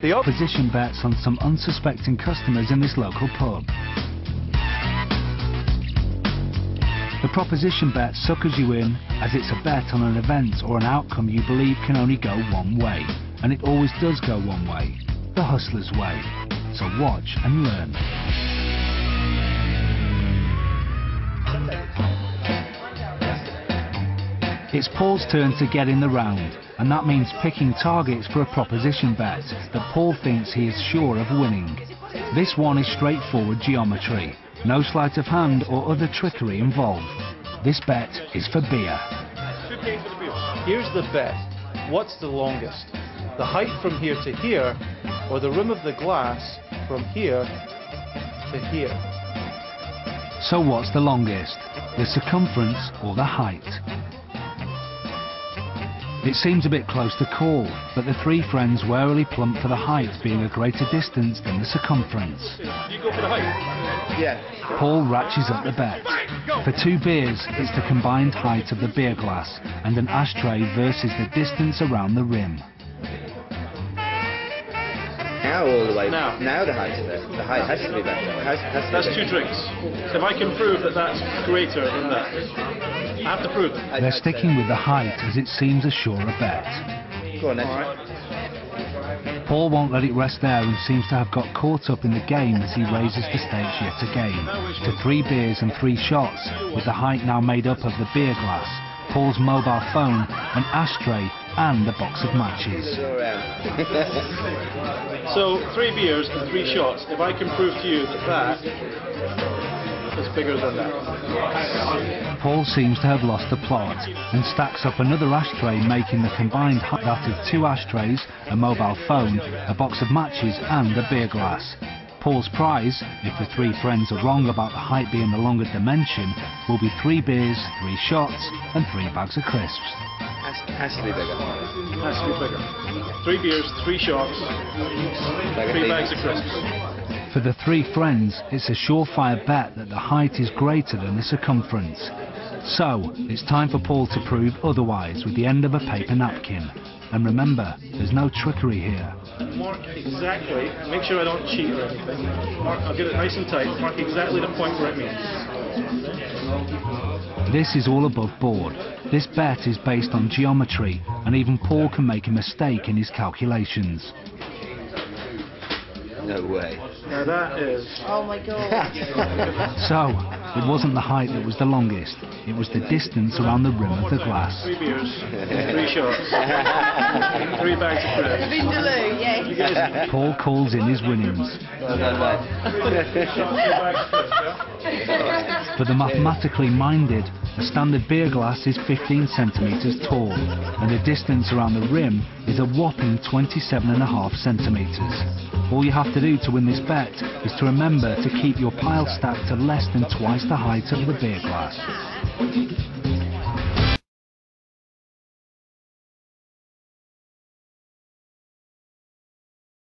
The opposition bets on some unsuspecting customers in this local pub. The proposition bet suckers you in as it's a bet on an event or an outcome you believe can only go one way. And it always does go one way. The hustler's way. So watch and learn. It's Paul's turn to get in the round, and that means picking targets for a proposition bet that Paul thinks he is sure of winning. This one is straightforward geometry. No sleight of hand or other trickery involved. This bet is for beer. Here's the bet. What's the longest? The height from here to here, or the rim of the glass from here to here? So what's the longest? The circumference or the height? It seems a bit close to call, but the three friends warily plump for the height being a greater distance than the circumference. You go for the height? Yeah. Paul ratchets up the bet. For 2 beers, it's the combined height of the beer glass and an ashtray versus the distance around the rim. Now all the way. Now the height of it. The height has to be better. That's 2 drinks. If I can prove that that's greater than that, I have to prove it. They're sticking with the height as it seems a surer bet. Go on then. Paul won't let it rest there and seems to have got caught up in the game as he raises the stakes yet again to 3 beers and 3 shots, with the height now made up of the beer glass, Paul's mobile phone, an ashtray and a box of matches. So 3 beers and 3 shots. If I can prove to you that that is bigger than that. Paul seems to have lost the plot and stacks up another ashtray, making the combined height that of 2 ashtrays, a mobile phone, a box of matches and a beer glass. Paul's prize, if the 3 friends are wrong about the height being the longer dimension, will be 3 beers, 3 shots and 3 bags of crisps. Has to be bigger. Has to be bigger. 3 beers, 3 shots, 3 bags of crisps. For the 3 friends, it's a surefire bet that the height is greater than the circumference. So, it's time for Paul to prove otherwise with the end of a paper napkin. And remember, there's no trickery here. Mark exactly, make sure I don't cheat or anything. I'll get it nice and tight. Mark exactly the point where it means. This is all above board. This bet is based on geometry, and even Paul can make a mistake in his calculations. No way. Now that is... Oh my god. So, it wasn't the height that was the longest, it was the distance around the rim of the glass. 3 beers, 3 shots, 3 bags of crisps. Vindaloo, yes. Paul calls in his winnings. For the mathematically minded, a standard beer glass is 15 centimetres tall, and the distance around the rim is a whopping 27.5 centimetres. All you have to do to win this bet is to remember to keep your pile stacked to less than twice the height of the beer glass.